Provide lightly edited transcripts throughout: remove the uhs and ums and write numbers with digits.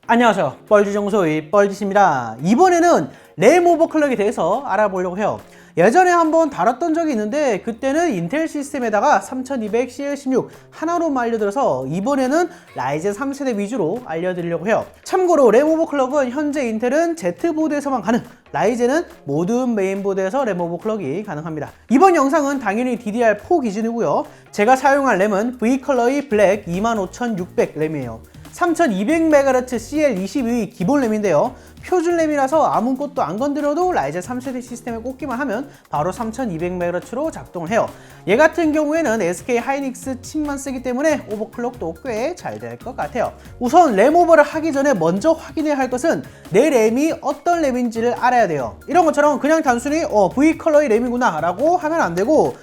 안녕하세요. 뻘지정소의 뻘짓입니다. 이번에는 램 오버클럭에 대해서 알아보려고 해요. 예전에 한번 다뤘던 적이 있는데 그때는 인텔 시스템에다가 3200CL16 하나로만 알려드려서 이번에는 라이젠 3세대 위주로 알려드리려고 해요. 참고로 램 오버클럭은 현재 인텔은 Z보드에서만 가능, 라이젠은 모든 메인보드에서 램 오버클럭이 가능합니다. 이번 영상은 당연히 DDR4 기준이고요. 제가 사용한 램은 V컬러의 블랙 25600 램이에요. 3200MHz CL22 기본 램인데요. 표준 램이라서 아무것도 안 건드려도 라이젠 3세대 시스템에 꽂기만 하면 바로 3200MHz로 작동을 해요. 얘 같은 경우에는 SK 하이닉스 칩만 쓰기 때문에 오버클럭도 꽤 잘 될 것 같아요. 우선 램 오버를 하기 전에 먼저 확인해야 할 것은 내 램이 어떤 램인지를 알아야 돼요. 이런 것처럼 그냥 단순히 V컬러의 램이구나 라고 하면 안 되고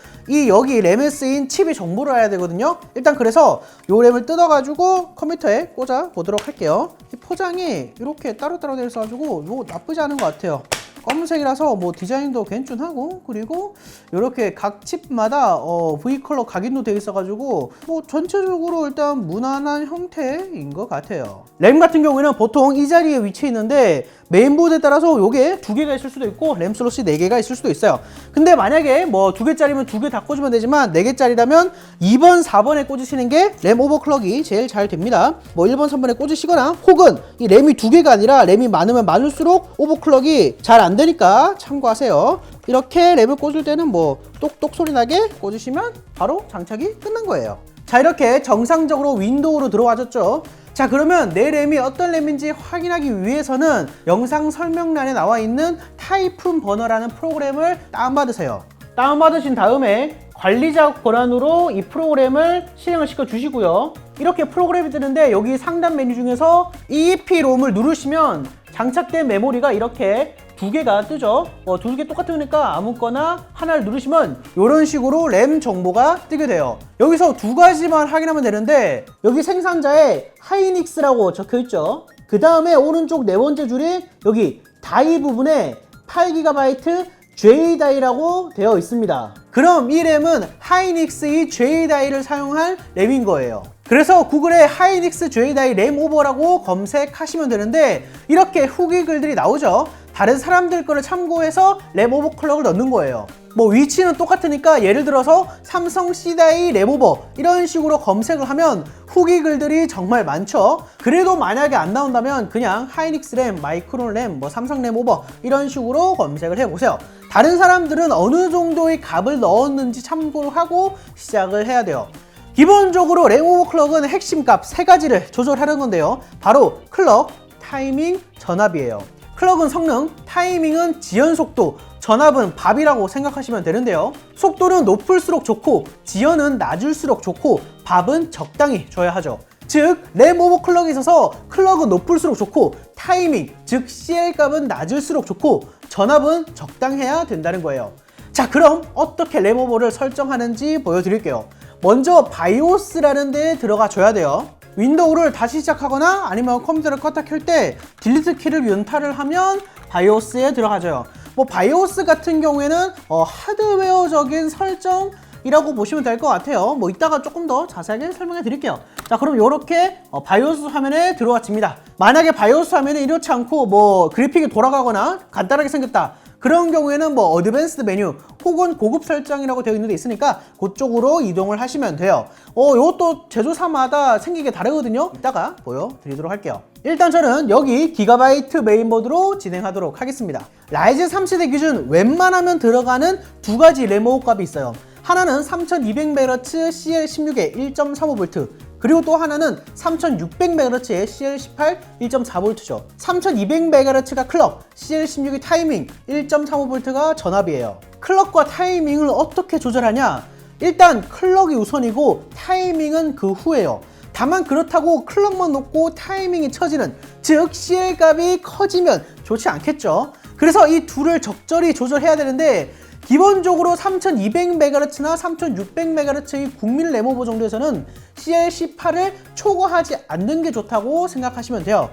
여기 램에 쓰인 칩의 정보를 알아야 되거든요. 일단 그래서 이 램을 뜯어가지고 컴퓨터에 꽂아 보도록 할게요. 이 포장이 이렇게 따로따로 되어 있어가지고 이거 나쁘지 않은 것 같아요. 검은색이라서 뭐 디자인도 괜찮하고, 그리고 이렇게 각 칩마다 V컬러 각인도 되어 있어가지고 뭐 전체적으로 일단 무난한 형태인 것 같아요. 램 같은 경우에는 보통 이 자리에 위치해 있는데 메인보드에 따라서 요게 2개가 있을 수도 있고 램 슬롯이 4개가 있을 수도 있어요. 근데 만약에 뭐 2개짜리면 2개 다 꽂으면 되지만 4개짜리라면 2번, 4번에 꽂으시는 게 램 오버클럭이 제일 잘 됩니다. 뭐 1번, 3번에 꽂으시거나 혹은 이 램이 2개가 아니라 램이 많으면 많을수록 오버클럭이 잘 안 되니까 참고하세요. 이렇게 램을 꽂을 때는 뭐 똑똑 소리 나게 꽂으시면 바로 장착이 끝난 거예요. 자, 이렇게 정상적으로 윈도우로 들어와줬죠. 자, 그러면 내 램이 어떤 램인지 확인하기 위해서는 영상 설명란에 나와 있는 타이푼 버너라는 프로그램을 다운받으세요. 다운받으신 다음에 관리자 권한으로 이 프로그램을 실행을 시켜 주시고요. 이렇게 프로그램이 뜨는데 여기 상단 메뉴 중에서 EEPROM을 누르시면 장착된 메모리가 이렇게 2개가 뜨죠. 2개 똑같으니까 아무거나 하나를 누르시면 이런 식으로 램 정보가 뜨게 돼요. 여기서 2가지만 확인하면 되는데 여기 생산자에 하이닉스라고 적혀있죠. 그 다음에 오른쪽 네 번째 줄에 여기 다이 부분에 8GB J-다이라고 되어 있습니다. 그럼 이 램은 하이닉스의 J-다이를 사용할 램인 거예요. 그래서 구글에 하이닉스 J-다이 램 오버라고 검색하시면 되는데 이렇게 후기 글들이 나오죠. 다른 사람들 거를 참고해서 램 오버클럭을 넣는 거예요. 뭐 위치는 똑같으니까 예를 들어서 삼성 C다이 램 오버 이런 식으로 검색을 하면 후기 글들이 정말 많죠. 그래도 만약에 안 나온다면 그냥 하이닉스 램, 마이크론 램, 뭐 삼성 램 오버 이런 식으로 검색을 해보세요. 다른 사람들은 어느 정도의 값을 넣었는지 참고를 하고 시작을 해야 돼요. 기본적으로 램 오버클럭은 핵심 값 3가지를 조절하는 건데요. 바로 클럭, 타이밍, 전압이에요. 클럭은 성능, 타이밍은 지연 속도, 전압은 밥이라고 생각하시면 되는데요. 속도는 높을수록 좋고 지연은 낮을수록 좋고 밥은 적당히 줘야 하죠. 즉 램 오버클럭에 있어서 클럭은 높을수록 좋고 타이밍, 즉 CL 값은 낮을수록 좋고 전압은 적당해야 된다는 거예요. 자, 그럼 어떻게 램 오버를 설정하는지 보여드릴게요. 먼저 바이오스라는 데에 들어가 줘야 돼요. 윈도우를 다시 시작하거나 아니면 컴퓨터를 껐다 켤 때 딜리트 키를 연타를 하면 바이오스에 들어가줘요. 뭐 바이오스 같은 경우에는 하드웨어적인 설정이라고 보시면 될 것 같아요. 뭐 이따가 조금 더 자세하게 설명해 드릴게요. 자, 그럼 이렇게 바이오스 화면에 들어왔습니다. 만약에 바이오스 화면에 이렇지 않고 뭐 그래픽이 돌아가거나 간단하게 생겼다, 그런 경우에는 뭐 어드밴스드 메뉴 혹은 고급 설정이라고 되어 있는 데 있으니까 그쪽으로 이동을 하시면 돼요. 이것도 제조사마다 생기게 다르거든요. 이따가 보여드리도록 할게요. 일단 저는 여기 기가바이트 메인보드로 진행하도록 하겠습니다. 라이젠 3세대 기준 웬만하면 들어가는 2가지 램 오버 값이 있어요. 하나는 3200MHz CL16의 1.35V, 그리고 또 하나는 3600MHz의 CL18 1.4V죠. 3200MHz가 클럭, CL16의 타이밍, 1.35V가 전압이에요. 클럭과 타이밍을 어떻게 조절하냐? 일단 클럭이 우선이고 타이밍은 그 후에요. 다만 그렇다고 클럭만 높고 타이밍이 처지는, 즉 CL 값이 커지면 좋지 않겠죠. 그래서 이 둘을 적절히 조절해야 되는데 기본적으로 3200MHz나 3600MHz의 국민 램 오버 정도에서는 CL18을 초과하지 않는 게 좋다고 생각하시면 돼요.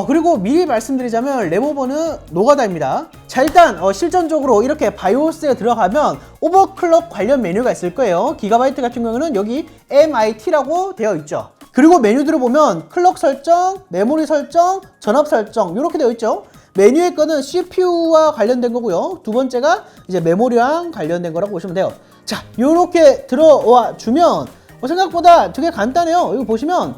그리고 미리 말씀드리자면 램 오버는 노가다입니다. 자, 일단 실전적으로 이렇게 바이오스에 들어가면 오버클럭 관련 메뉴가 있을 거예요. 기가바이트 같은 경우는 여기 MIT라고 되어 있죠. 그리고 메뉴들을 보면 클럭 설정, 메모리 설정, 전압 설정 이렇게 되어 있죠. 메뉴의 거는 CPU와 관련된 거고요. 두 번째가 이제 메모리랑 관련된 거라고 보시면 돼요. 자, 이렇게 들어와 주면 생각보다 되게 간단해요. 여기 보시면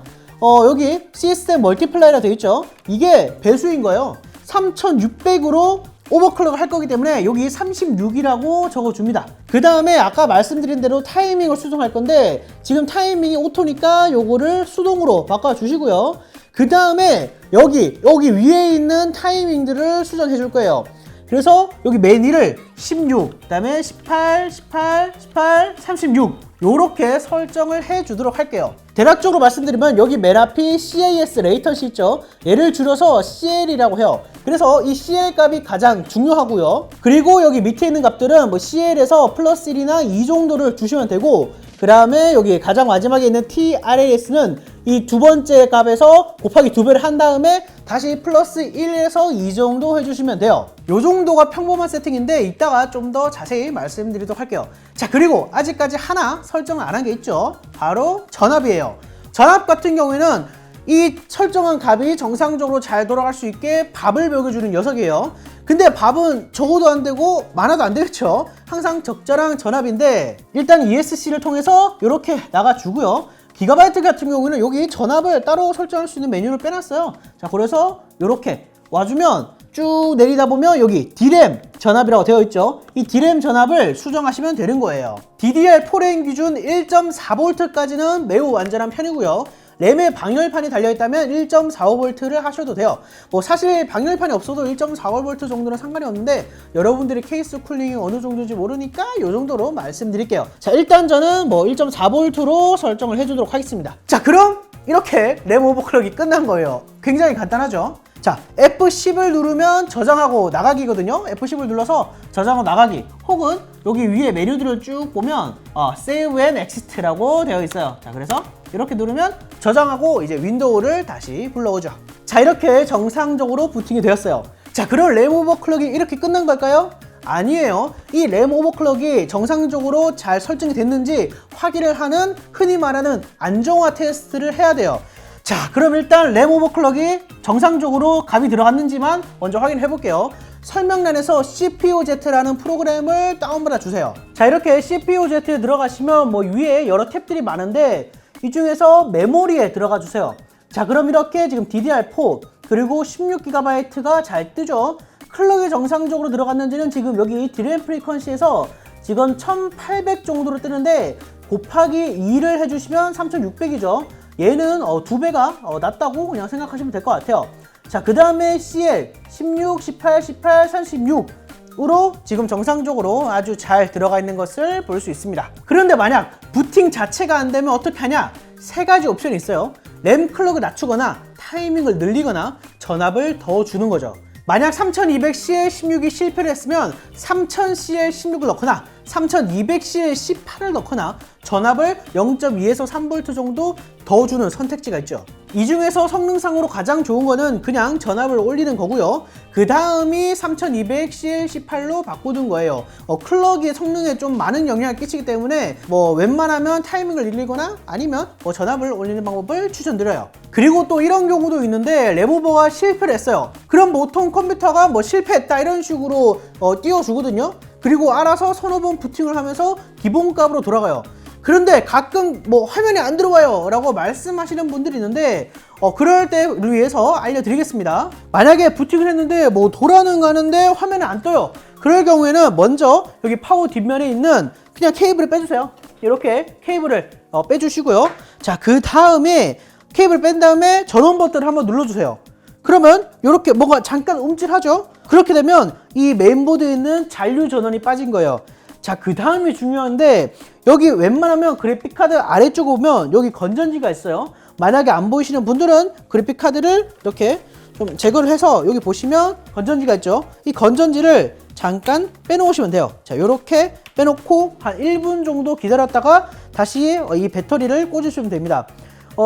여기 시스템 멀티플라이라 되어 있죠. 이게 배수인 거예요. 3600으로 오버클럭을 할 거기 때문에 여기 36이라고 적어줍니다. 그 다음에 아까 말씀드린 대로 타이밍을 수정할 건데 지금 타이밍이 오토니까 요거를 수동으로 바꿔주시고요. 그 다음에 여기 위에 있는 타이밍들을 수정해 줄 거예요. 그래서 여기 매니를 16, 그 다음에 18, 18, 18, 36 요렇게 설정을 해 주도록 할게요. 대략적으로 말씀드리면 여기 맨 앞이 CAS 레이턴시 있죠. 얘를 줄여서 CL이라고 해요. 그래서 이 CL 값이 가장 중요하고요. 그리고 여기 밑에 있는 값들은 뭐 CL에서 플러스 1이나 2 정도를 주시면 되고, 그 다음에 여기 가장 마지막에 있는 TRAS는 이 두 번째 값에서 곱하기 2배를 한 다음에 다시 플러스 1에서 2 정도 해주시면 돼요. 요 정도가 평범한 세팅인데 이따가 좀 더 자세히 말씀드리도록 할게요. 자, 그리고 아직까지 하나 설정을 안 한 게 있죠. 바로 전압이에요. 전압 같은 경우에는 이 설정한 값이 정상적으로 잘 돌아갈 수 있게 밥을 먹여주는 녀석이에요. 근데 밥은 적어도 안 되고 많아도 안 되겠죠. 항상 적절한 전압인데 일단 ESC를 통해서 이렇게 나가주고요. 기가바이트 같은 경우는 여기 전압을 따로 설정할 수 있는 메뉴를 빼놨어요. 자, 그래서 이렇게 와주면 쭉 내리다 보면 여기 D램 전압이라고 되어 있죠. 이 D램 전압을 수정하시면 되는 거예요. DDR4램 기준 1.4V까지는 매우 완전한 편이고요. 램에 방열판이 달려있다면 1.45V를 하셔도 돼요. 뭐 사실 방열판이 없어도 1.45V 정도는 상관이 없는데 여러분들이 케이스 쿨링이 어느 정도인지 모르니까 이 정도로 말씀드릴게요. 자, 일단 저는 뭐 1.4V로 설정을 해주도록 하겠습니다. 자, 그럼 이렇게 램 오버클럭이 끝난 거예요. 굉장히 간단하죠? 자, F10을 누르면 저장하고 나가기거든요. F10을 눌러서 저장하고 나가기, 혹은 여기 위에 메뉴들을 쭉 보면 Save and Exit라고 되어 있어요. 자, 그래서 이렇게 누르면 저장하고 이제 윈도우를 다시 불러오죠. 자, 이렇게 정상적으로 부팅이 되었어요. 자, 그럼 램 오버클럭이 이렇게 끝난 걸까요? 아니에요. 이 램 오버클럭이 정상적으로 잘 설정이 됐는지 확인을 하는 흔히 말하는 안정화 테스트를 해야 돼요. 자, 그럼 일단 램 오버클럭이 정상적으로 값이 들어갔는지만 먼저 확인해 볼게요. 설명란에서 CPUZ라는 프로그램을 다운받아 주세요. 자, 이렇게 CPUZ에 들어가시면 뭐 위에 여러 탭들이 많은데 이 중에서 메모리에 들어가 주세요. 자, 그럼 이렇게 지금 DDR4 그리고 16GB가 잘 뜨죠. 클럭이 정상적으로 들어갔는지는 지금 여기 D램 프리퀀시에서 지금 1800 정도로 뜨는데 곱하기 2를 해주시면 3600이죠. 얘는 2배가 낮다고 그냥 생각하시면 될 것 같아요. 자, 그 다음에 CL 16, 18, 18, 36으로 지금 정상적으로 아주 잘 들어가 있는 것을 볼 수 있습니다. 그런데 만약 부팅 자체가 안 되면 어떻게 하냐? 세 가지 옵션이 있어요. 램 클럭을 낮추거나 타이밍을 늘리거나 전압을 더 주는 거죠. 만약 3200CL16이 실패를 했으면 3000CL16을 넣거나 3200CL18을 넣거나 전압을 0.2에서 3V 정도 더 주는 선택지가 있죠. 이 중에서 성능상으로 가장 좋은 거는 그냥 전압을 올리는 거고요. 그 다음이 3200CL18로 바꾸는 거예요. 클럭이 성능에 좀 많은 영향을 끼치기 때문에 뭐 웬만하면 타이밍을 늘리거나 아니면 전압을 올리는 방법을 추천드려요. 그리고 또 이런 경우도 있는데 램오버가 실패를 했어요. 그럼 보통 컴퓨터가 뭐 실패했다 이런 식으로 띄워주거든요. 그리고 알아서 서너 번 부팅을 하면서 기본값으로 돌아가요. 그런데 가끔 뭐 화면이 안 들어와요 라고 말씀하시는 분들이 있는데 그럴 때를 위해서 알려드리겠습니다. 만약에 부팅을 했는데 뭐 돌아는 가는데 화면이 안 떠요. 그럴 경우에는 먼저 여기 파워 뒷면에 있는 그냥 케이블을 빼주세요. 이렇게 케이블을 빼주시고요. 자, 그 다음에 케이블 뺀 다음에 전원 버튼을 한번 눌러주세요. 그러면 이렇게 뭔가 잠깐 움찔하죠? 그렇게 되면 이 메인보드에 있는 잔류 전원이 빠진 거예요. 자, 그 다음이 중요한데 여기 웬만하면 그래픽카드 아래쪽에 보면 여기 건전지가 있어요. 만약에 안 보이시는 분들은 그래픽카드를 이렇게 좀 제거를 해서 여기 보시면 건전지가 있죠. 이 건전지를 잠깐 빼놓으시면 돼요. 자, 이렇게 빼놓고 한 1분 정도 기다렸다가 다시 이 배터리를 꽂으시면 됩니다.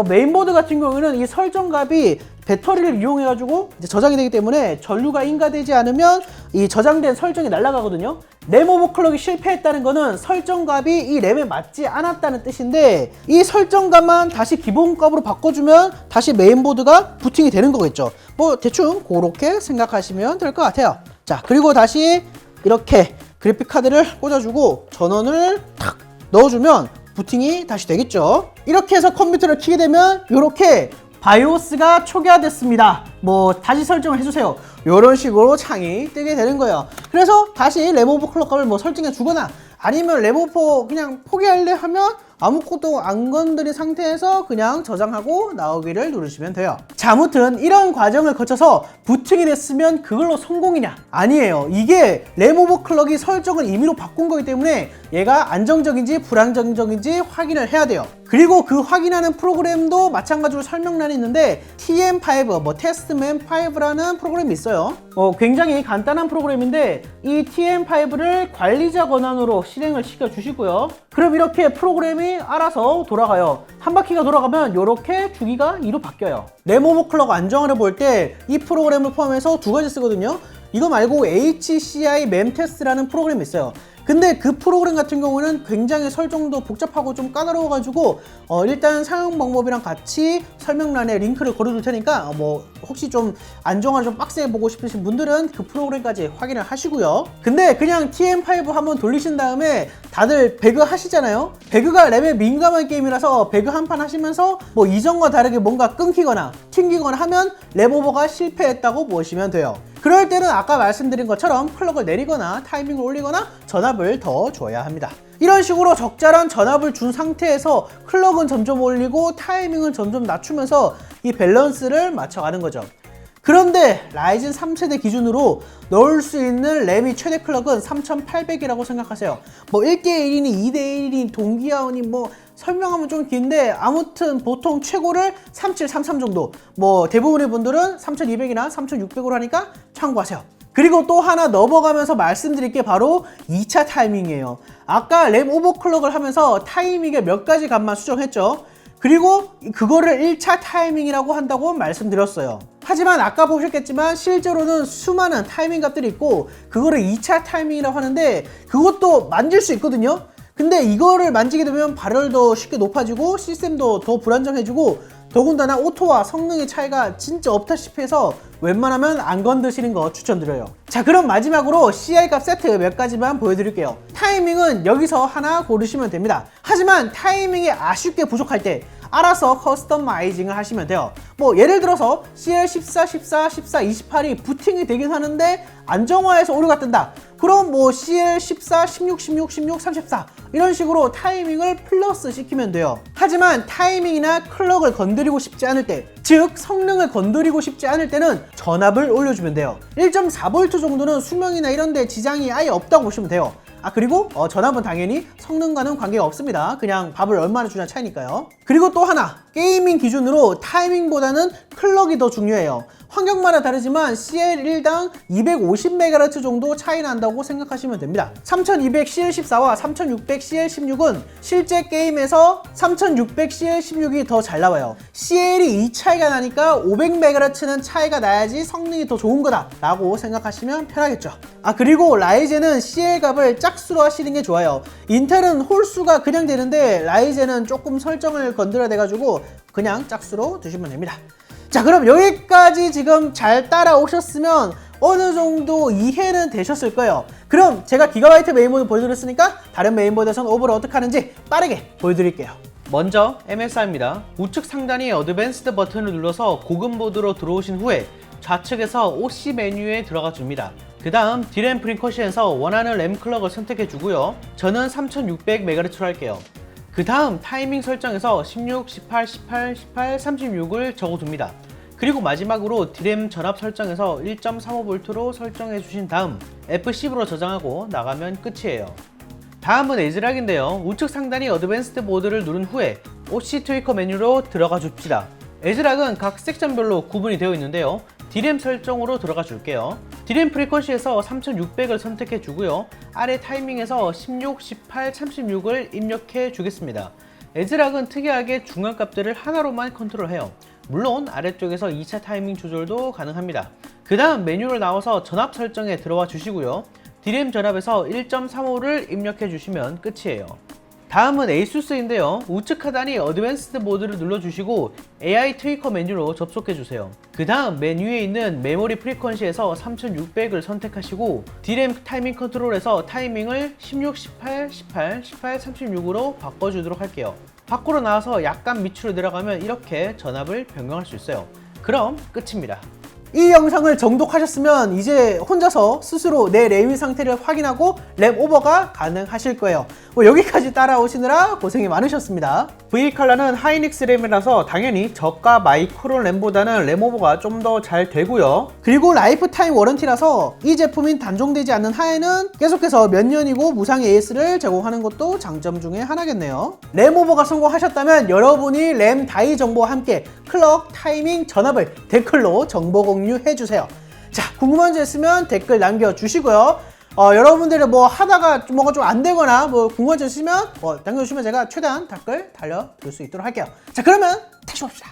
메인보드 같은 경우는 이 설정값이 배터리를 이용해 가지고 이제 저장이 되기 때문에 전류가 인가되지 않으면 이 저장된 설정이 날아가거든요. 램 오버클럭이 실패했다는 거는 설정값이 이 램에 맞지 않았다는 뜻인데, 이 설정값만 다시 기본값으로 바꿔주면 다시 메인보드가 부팅이 되는 거겠죠. 뭐 대충 그렇게 생각하시면 될 것 같아요. 자, 그리고 다시 이렇게 그래픽카드를 꽂아주고 전원을 탁 넣어주면 부팅이 다시 되겠죠. 이렇게 해서 컴퓨터를 켜게 되면 이렇게 바이오스가 초기화됐습니다. 뭐 다시 설정을 해주세요. 이런 식으로 창이 뜨게 되는 거예요. 그래서 다시 램 오버클럭값을 뭐 설정해 주거나 아니면 램 오버 그냥 포기할래 하면 아무것도 안 건드린 상태에서 그냥 저장하고 나오기를 누르시면 돼요. 자, 아무튼 이런 과정을 거쳐서 부팅이 됐으면 그걸로 성공이냐? 아니에요. 이게 램 오버클럭이 설정을 임의로 바꾼 거기 때문에 얘가 안정적인지 불안정적인지 확인을 해야 돼요. 그리고 그 확인하는 프로그램도 마찬가지로 설명란이 있는데 TM5, 뭐 테스트맨5라는 프로그램이 있어요. 굉장히 간단한 프로그램인데 이 TM5를 관리자 권한으로 실행을 시켜 주시고요. 그럼 이렇게 프로그램이 알아서 돌아가요. 한 바퀴가 돌아가면 이렇게 주기가 2로 바뀌어요. 램 오버클럭 안정화를 볼 때 이 프로그램을 포함해서 두 가지 쓰거든요. 이거 말고 HCI 맴테스트라는 프로그램이 있어요. 근데 그 프로그램 같은 경우는 굉장히 설정도 복잡하고 좀 까다로워가지고 일단 사용 방법이랑 같이 설명란에 링크를 걸어둘 테니까 뭐 혹시 좀 안정화를 좀 빡세게 보고 싶으신 분들은 그 프로그램까지 확인을 하시고요. 근데 그냥 TM5 한번 돌리신 다음에 다들 배그 하시잖아요. 배그가 램에 민감한 게임이라서 배그 한 판 하시면서 뭐 이전과 다르게 뭔가 끊기거나 튕기거나 하면 램 오버가 실패했다고 보시면 돼요. 그럴 때는 아까 말씀드린 것처럼 클럭을 내리거나 타이밍을 올리거나 전압을 더 줘야 합니다. 이런 식으로 적절한 전압을 준 상태에서 클럭은 점점 올리고 타이밍은 점점 낮추면서 이 밸런스를 맞춰가는 거죠. 그런데 라이젠 3세대 기준으로 넣을 수 있는 램이 최대 클럭은 3800이라고 생각하세요. 뭐 1대1이니 2대1이니 동기화원이 뭐 설명하면 좀 긴데 아무튼 보통 최고를 3733 정도, 뭐 대부분의 분들은 3200이나 3600으로 하니까 참고하세요. 그리고 또 하나 넘어가면서 말씀드릴 게 바로 2차 타이밍이에요. 아까 램 오버클럭을 하면서 타이밍에 몇 가지 값만 수정했죠. 그리고 그거를 1차 타이밍이라고 한다고 말씀드렸어요. 하지만 아까 보셨겠지만 실제로는 수많은 타이밍 값들이 있고 그거를 2차 타이밍이라고 하는데 그것도 만질 수 있거든요. 근데 이거를 만지게 되면 발열도 쉽게 높아지고 시스템도 더 불안정해지고 더군다나 오토와 성능의 차이가 진짜 없다시피 해서 웬만하면 안 건드시는 거 추천드려요. 자, 그럼 마지막으로 CI 값 세트 몇 가지만 보여드릴게요. 타이밍은 여기서 하나 고르시면 됩니다. 하지만 타이밍이 아쉽게 부족할 때 알아서 커스터마이징을 하시면 돼요. 뭐 예를 들어서 CL14, 14, 14, 28이 부팅이 되긴 하는데 안정화해서 오류가 뜬다. 그럼 뭐 CL14, 16, 16, 16, 34 이런 식으로 타이밍을 플러스 시키면 돼요. 하지만 타이밍이나 클럭을 건드리고 싶지 않을 때, 즉 성능을 건드리고 싶지 않을 때는 전압을 올려주면 돼요. 1.4V 정도는 수명이나 이런 데 지장이 아예 없다고 보시면 돼요. 그리고 전압은 당연히 성능과는 관계가 없습니다. 그냥 밥을 얼마나 주냐 차이니까요. 그리고 또 하나, 게이밍 기준으로 타이밍보다는 클럭이 더 중요해요. 환경마다 다르지만 CL1당 250MHz 정도 차이 난다고 생각하시면 됩니다. 3200CL14와 3600CL16은 실제 게임에서 3600CL16이 더 잘 나와요. CL이 이 차이가 나니까 500MHz는 차이가 나야지 성능이 더 좋은 거다 라고 생각하시면 편하겠죠. 그리고 라이젠은 CL 값을 짝수로 하시는 게 좋아요. 인텔은 홀수가 그냥 되는데 라이젠은 조금 설정을 건드려야 돼가지고 그냥 짝수로 두시면 됩니다. 자, 그럼 여기까지 지금 잘 따라오셨으면 어느 정도 이해는 되셨을 거예요. 그럼 제가 기가바이트 메인보드 보여드렸으니까 다른 메인보드에서는 오버를 어떻게 하는지 빠르게 보여드릴게요. 먼저 MSI입니다. 우측 상단의 어드밴스드 버튼을 눌러서 고급 모드로 들어오신 후에 좌측에서 OC 메뉴에 들어가 줍니다. 그 다음 D램 프리쿼시에서 원하는 램 클럭을 선택해 주고요. 저는 3600MHz로 할게요. 그 다음 타이밍 설정에서 16, 18, 18, 18, 36을 적어둡니다. 그리고 마지막으로 D램 전압 설정에서 1.35V로 설정해 주신 다음 F10으로 저장하고 나가면 끝이에요. 다음은 에즈락인데요. 우측 상단의 어드밴스드 모드를 누른 후에 OC 트위커 메뉴로 들어가 줍시다. 에즈락은 각 섹션별로 구분이 되어 있는데요. D램 설정으로 들어가 줄게요. D램 프리쿼시에서 3600을 선택해 주고요. 아래 타이밍에서 16, 18, 36을 입력해 주겠습니다. 에즈락은 특이하게 중앙값들을 하나로만 컨트롤해요. 물론 아래쪽에서 2차 타이밍 조절도 가능합니다. 그 다음 메뉴로 나와서 전압 설정에 들어와 주시고요. D램 전압에서 1.35를 입력해 주시면 끝이에요. 다음은 ASUS인데요. 우측 하단이 어드밴스드 모드를 눌러주시고 AI 트위커 메뉴로 접속해주세요. 그 다음 맨 위에 있는 메모리 프리퀀시에서 3600을 선택하시고 D램 타이밍 컨트롤에서 타이밍을 16, 18, 18, 18, 36으로 바꿔주도록 할게요. 밖으로 나와서 약간 밑으로 내려가면 이렇게 전압을 변경할 수 있어요. 그럼 끝입니다. 이 영상을 정독하셨으면 이제 혼자서 스스로 내 램의 상태를 확인하고 램 오버가 가능하실 거예요. 여기까지 따라오시느라 고생이 많으셨습니다. V칼라는 하이닉스 램이라서 당연히 저가 마이크로 램보다는 램 오버가 좀 더 잘 되고요. 그리고 라이프타임 워런티라서 이 제품인 단종되지 않는 하에는 계속해서 몇 년이고 무상 AS를 제공하는 것도 장점 중에 하나겠네요. 램 오버가 성공하셨다면 여러분이 램 다이 정보와 함께 클럭, 타이밍, 전압을 댓글로 정보 공유해주세요. 자, 궁금한 점 있으면 댓글 남겨주시고요. 여러분들이 뭐 하다가 뭐가 좀 안 되거나 뭐 궁금한 점 있으면 남겨주시면 제가 최대한 댓글 달려드릴 수 있도록 할게요. 자, 그러면 다시 봅시다.